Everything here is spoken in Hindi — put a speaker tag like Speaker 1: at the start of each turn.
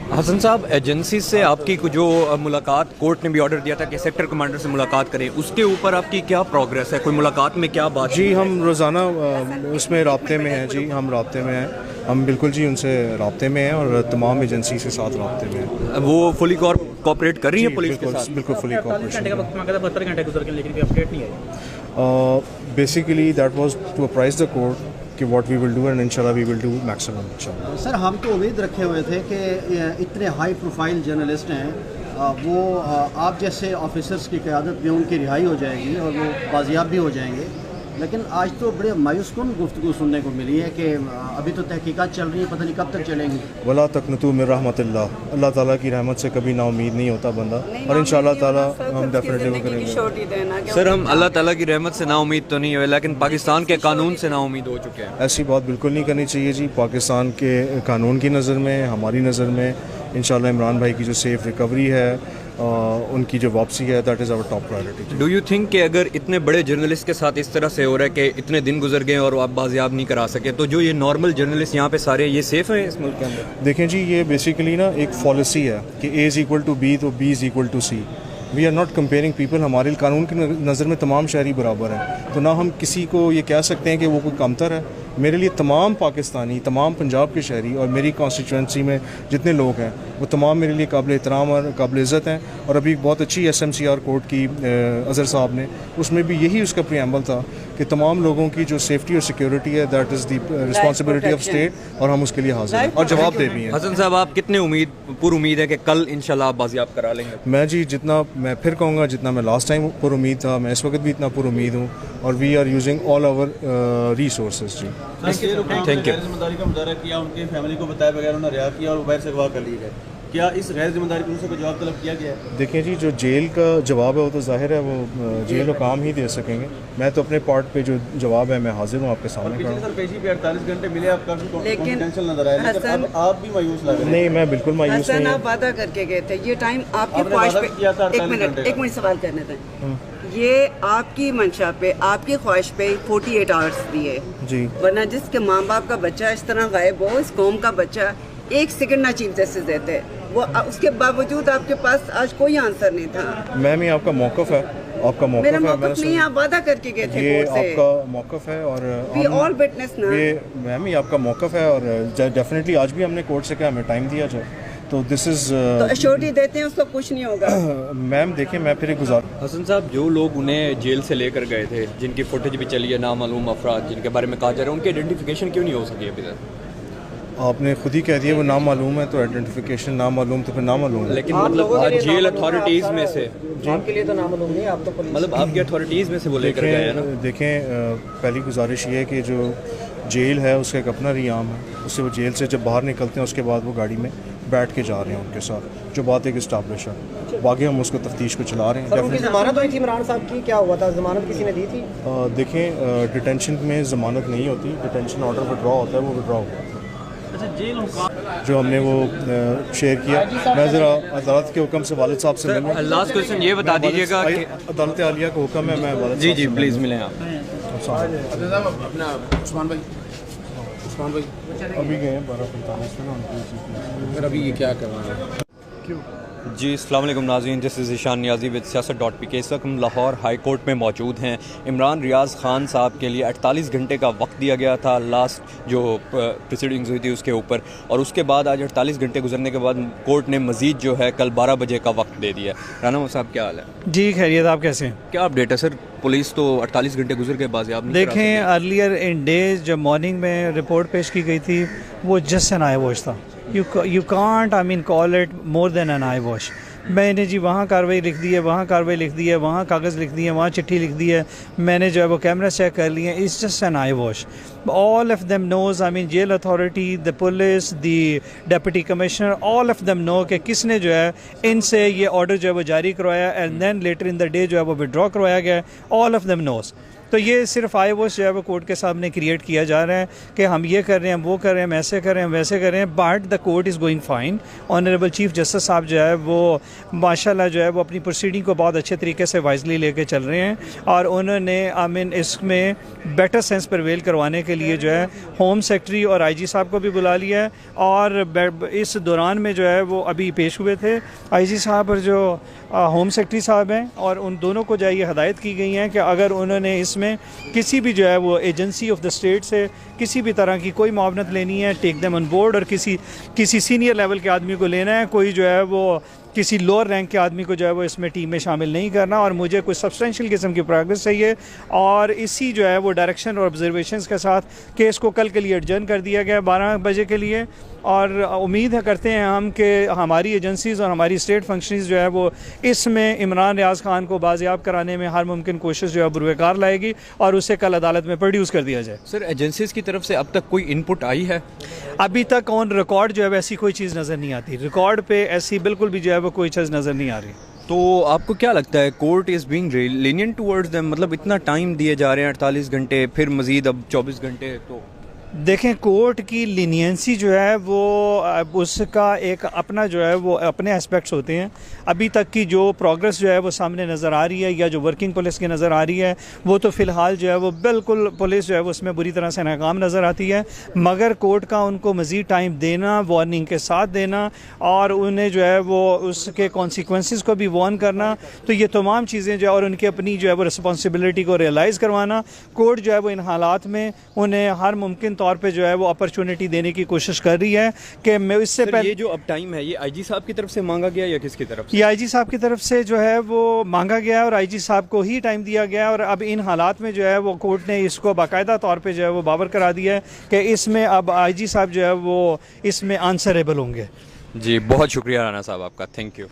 Speaker 1: हसन साहब, एजेंसी से आपकी जो मुलाकात कोर्ट ने भी ऑर्डर दिया था कि सेक्टर कमांडर से मुलाकात करें, उसके ऊपर आपकी क्या प्रोग्रेस है? कोई मुलाकात में क्या बात?
Speaker 2: जी, हम रोज़ाना उसमें राब्ते में हैं जी, हम राब्ते में हैं, हम बिल्कुल जी उनसे राब्ते में हैं और तमाम एजेंसी के साथ राब्ते में हैं।
Speaker 1: वो फुली कोऑपरेट कर रही है पुलिस के साथ?
Speaker 2: बिल्कुल फुली कोऑपरेशन।
Speaker 3: 72 घंटे गुजर गए लेकिन अपडेट नहीं आई।
Speaker 2: Basically that was to apprise the court कि what we will do and इंशाल्लाह वी विल डू मैक्सिमम इंशाल्लाह।
Speaker 4: सर, हम तो उम्मीद रखे हुए थे कि इतने हाई प्रोफाइल जर्नलिस्ट हैं वो आप जैसे ऑफिसर्स की क़यादत में उनकी रिहाई हो जाएगी और वो बाजियाब भी हो जाएंगे, लेकिन आज तो बड़े मायूसकुन गुफ्तगू सुनने को मिली है कि अभी तो तहकीकात चल रही है, पता नहीं कब तक चलेंगी।
Speaker 2: वला तकनतू मिन रहमतिल्लाह, अल्लाह ताला की रहमत से कभी नाउमीद नहीं होता बंदा, और इंशाल्लाह ताला हम डेफिनेटली वो करेंगे।
Speaker 1: सर, हम अल्लाह ताला की रहमत से नाउमीद तो नहीं हुए, लेकिन पाकिस्तान के कानून से नाउमीद हो चुके हैं।
Speaker 2: ऐसी बात बिल्कुल नहीं करनी चाहिए जी। पाकिस्तान के कानून की नज़र में, हमारी नज़र में इंशाल्लाह इमरान भाई की जो सेफ़ रिकवरी है, उनकी जो वापसी है, that is our top priority.
Speaker 1: Do you think कि अगर इतने बड़े जर्नलिस्ट के साथ इस तरह से हो रहा है कि इतने दिन गुजर गए और आप बाजियाब नहीं करा सके, तो जो ये नॉर्मल जर्नलिस्ट यहाँ पे सारे ये सेफ हैं इस मुल्क के अंदर?
Speaker 2: देखें जी, ये बेसिकली ना एक पॉलिसी है कि A is equal to B तो B is equal to C। We are not comparing people. हमारे कानून की नज़र में तमाम शहरी बराबर हैं, तो ना हम किसी को ये कह सकते हैं कि वो कोई कमतर है। मेरे लिए तमाम पाकिस्तानी, तमाम पंजाब के शहरी और मेरी कॉन्स्टिट्यूंसी में जितने लोग हैं वो तमाम मेरे लिए काबिल एहतराम और काबिल इज़्ज़त हैं। और अभी एक बहुत अच्छी SMCR कोर्ट की अज़हर साहब ने, उसमें भी यही उसका प्रीएम्बल था कि तमाम लोगों की जो सेफ्टी और सिक्योरिटी है, that is the responsibility of state, और हम उसके लिए हाजिर हैं और जवाब दे भी हैं।
Speaker 1: हसन साहब, आप कितने उम्मीद है कि कल इंशाल्लाह आप बाजियाब करा लेंगे?
Speaker 2: मैं जी जितना मैं फिर कहूँगा, जितना मैं लास्ट टाइम पर उम्मीद था, मैं इस वक्त भी इतना पर उम्मीद हूँ, और we are using all our resources जी।
Speaker 1: Thank you.
Speaker 3: जिम्मेदारी का मुजाहरा किया, उनके फैमिली को बताया बगैर उन्हें रिहा किया और बाहर से अगवा कर लिए गए, क्या इस गैर जिम्मेदारी पर उनसे कोई जवाब तलब किया गया है?
Speaker 2: देखें जी, जो जेल का जवाब है वो तो जाहिर है वो जेल और काम ही दे सकेंगे। मैं तो अपने पार्ट पे जो जवाब है मैं हाजिर हूँ आपके सामने।
Speaker 3: पिछले साल पेशी पे 48 घंटे मिले, आप काफी कॉन्फिडेंशियल नजर आए, लेकिन अब आप भी मायूस लग रहे हैं।
Speaker 2: नहीं, मैं बिल्कुल मायूस नहीं।
Speaker 5: आप वादा करके गए थे, ये टाइम आपकी ख्वाहिश पे, एक मिनट सवाल करने दें, ये आपकी मंशा पे, आपकी ख्वाहिश पे 48 आवर्स दिए
Speaker 2: जी,
Speaker 5: वरना जिसके माँ बाप का बच्चा इस तरह गायब हो, इस कौम का बच्चा एक सेकंड ना चीफ जस्टिस देते, वो उसके बावजूद आपके पास आज कोई आंसर नहीं था।
Speaker 2: मैम ये आपका मौक़िफ़ है, आपका मौक़िफ़
Speaker 5: मेरा
Speaker 2: है।
Speaker 5: मौक़िफ़ नहीं, आप वादा करके गए थे
Speaker 2: ये
Speaker 5: कोर्ट से।
Speaker 2: आपका मौक़िफ़ है और
Speaker 5: वी ऑल विटनेस ना।
Speaker 2: ये मैम ये आपका मौक़िफ़ है और डेफिनेटली आज भी हमने कोर्ट से कहा हमें टाइम दिया जाए, तो दिस इज़
Speaker 5: तो एश्योरिटी देते हैं उसको कुछ नहीं होगा।
Speaker 2: मैम देखिए, मैं फिर एक
Speaker 1: हसन साहब, जो लोग उन्हें जेल से लेकर गए थे, जिनकी फुटेज भी चली है, नामालूम अफराद जिनके बारे में कहा जा रहा है, उनकी आइडेंटिफिकेशन क्यों नहीं हो सकी अभी तक?
Speaker 2: आपने खुद ही कह दिया वो नाम मालूम है, तो आइडेंटिफिकेशन नाम मालूम तो फिर नाम मालूम है।
Speaker 1: लेकिन मतलब आज जेल अथॉरिटीज़ में से,
Speaker 4: आपके लिए तो नामालूम नहीं, आप तो
Speaker 1: मतलब आपकी अथॉरिटीज़ में से वो लेकर गए हैं ना।
Speaker 2: देखें, पहली गुजारिश ये है कि जो जेल है उसका एक अपना रियाम है, उससे वो जेल से जब बाहर निकलते हैं उसके बाद वो गाड़ी में बैठ के जा रहे हैं उनके साथ, जो बात एक इस्टाब्लिश है। बाकी हम उसको तफ्तीश को चला रहे हैं।
Speaker 4: उनकी जमानत हुई थी इमरान साहब की, क्या हुआ था? जमानत किसी ने दी थी?
Speaker 2: देखें, डिटेंशन में ज़मानत नहीं होती, डिटेंशन ऑर्डर विड्रॉ होता है, वो विड्रॉ हुआ था। जो हमने वो शेयर किया, मैं ज़रा अदालत के हुक्म से वालिद साहब से मिलूँ।
Speaker 1: लास्ट क्वेश्चन ये बता दीजिएगा कि
Speaker 2: अदालत आलिया का हुक्म है, मैं वालिद
Speaker 1: जी जी प्लीज़ मिलें आप।
Speaker 6: उस्मान भाई
Speaker 2: अभी गए 12:45 में ना,
Speaker 6: फिर अभी ये क्या कर रहे हैं?
Speaker 2: क्यों?
Speaker 1: जी, अस्सलाम वालेकुम नाज़रीन, this is Ishan Niazi with सियासत.pk। इस वक्त हम लाहौर हाई कोर्ट में मौजूद हैं। इमरान रियाज़ ख़ान साहब के लिए 48 घंटे का वक्त दिया गया था लास्ट जो प्रोसीडिंग्स हुई थी उसके ऊपर, और उसके बाद आज 48 घंटे गुजरने के बाद कोर्ट ने मज़ीद जो है कल 12 बजे का वक्त दे दिया। राना साहब, क्या हाल है?
Speaker 7: जी खैरियत, आप कैसे हैं?
Speaker 1: क्या अपडेट है सर? पुलिस तो 48 घंटे गुजर के बाद आप
Speaker 7: देखें, अर्लियर इन डेज जब मॉर्निंग में रिपोर्ट पेश की गई थी वो जस्ट एन आई वॉश था। You can't I mean call it more than an eye wash. मैंने जी वहाँ कार्रवाई लिख दी है, वहाँ कार्रवाई लिख दी है, वहाँ कागज़ लिख दिए, वहाँ चिट्ठी लिख दी है, मैंने जो है वो कैमरा चेक कर लिए हैं। It's just an eye wash. All of them knows, I mean jail authority, the police, the deputy commissioner, all of them know कि किसने जो है इनसे ये ऑर्डर जो है वो जारी करवाया and then later in the day जो है वो विड्रॉ करवाया गया। All of them knows. तो ये सिर्फ आई वॉश जो है वो कोर्ट के सामने क्रिएट किया जा रहा है कि हम ये कर रहे हैं, वो कर रहे हैं, हम ऐसे कर रहे हैं, वैसे कर रहे हैं, but the court is going fine. Honourable chief justice साहब जो है वो माशाल्लाह जो है वो अपनी प्रोसीडिंग को बहुत अच्छे तरीके से वाइजली लेके चल रहे हैं, और उन्होंने आई मीन इसमें बेटर सेंस प्रिवेल करवाने के लिए जो है होम सेक्रेटरी और आईजी साहब को भी बुला लिया है। और इस दौरान में जो है वो अभी पेश हुए थे आईजी साहब और जो होम सेक्रेटरी साहब हैं, और उन दोनों को जो है ये हदायत की गई हैं कि अगर उन्होंने इसमें किसी भी जो है वो एजेंसी ऑफ द स्टेट से किसी भी तरह की कोई मुआवनत लेनी है, टेक देम ऑन बोर्ड, और किसी सीनियर लेवल के आदमी को लेना है, कोई जो है वो किसी लोअर रैंक के आदमी को जो है वो इसमें टीम में शामिल नहीं करना, और मुझे कुछ सब्सटेंशियल किस्म की प्रोग्रेस चाहिए। और इसी जो है वो डायरेक्शन और ऑब्जर्वेशंस के साथ केस को कल के लिए एडजर्न कर दिया गया 12 बजे के लिए, और उम्मीद है करते हैं हम कि हमारी एजेंसीज़ और हमारी स्टेट फंक्शंस जो है वो इसमें इमरान रियाज खान को बाजियाब कराने में हर मुमकिन कोशिश जो है बुरवेकार लाएगी, और उसे कल अदालत में प्रोड्यूस कर दिया जाए।
Speaker 1: सर, एजेंसीज़ की तरफ से अब तक कोई इनपुट आई है?
Speaker 7: अभी तक ऑन रिकॉर्ड जो है वैसी कोई चीज़ नज़र नहीं आती, रिकॉर्ड पे ऐसी बिल्कुल भी जो है वो कोई चीज़ नज़र नहीं आ रही।
Speaker 1: तो आपको क्या लगता है court is being lenient towards them? मतलब इतना टाइम दिए जा रहे हैं 48 घंटे, फिर मज़ीद अब 24 घंटे, तो
Speaker 7: देखें कोर्ट की लीनियंसी जो है वो उसका एक अपना जो है वो अपने एस्पेक्ट्स होते हैं। अभी तक की जो प्रोग्रेस जो है वो सामने नज़र आ रही है, या जो वर्किंग पुलिस की नज़र आ रही है, वो तो फ़िलहाल जो है वो बिल्कुल पुलिस जो है वो उसमें बुरी तरह से नाकाम नज़र आती है। मगर कोर्ट का उनको मज़ीद टाइम देना, वार्निंग के साथ देना, और उन्हें जो है वो उसके कॉन्सिक्वेंसेस को भी वार्न करना, तो ये तमाम चीज़ें जो है और उनकी अपनी जो है वो रिस्पॉन्सिबिलिटी को रियलाइज़ करवाना, कोर्ट जो है वो इन हालात में उन्हें हर मुमकिन तौर पे जो है वो अपॉर्चुनिटी देने की कोशिश कर रही है कि मैं इससे पहले
Speaker 1: ये जो अब टाइम है ये आईजी साहब की तरफ से मांगा गया या किसकी तरफ से?
Speaker 7: ये आईजी साहब की तरफ से जो है वो मांगा गया और आईजी साहब को ही टाइम दिया गया, और अब इन हालात में जो है वो कोर्ट ने इसको बाकायदा तौर पे जो है वो बावर करा दिया है कि इसमें अब आईजी साहब जो है वो इसमें आंसरेबल होंगे।
Speaker 1: जी, बहुत शुक्रिया राना साहब आपका, थैंक यू।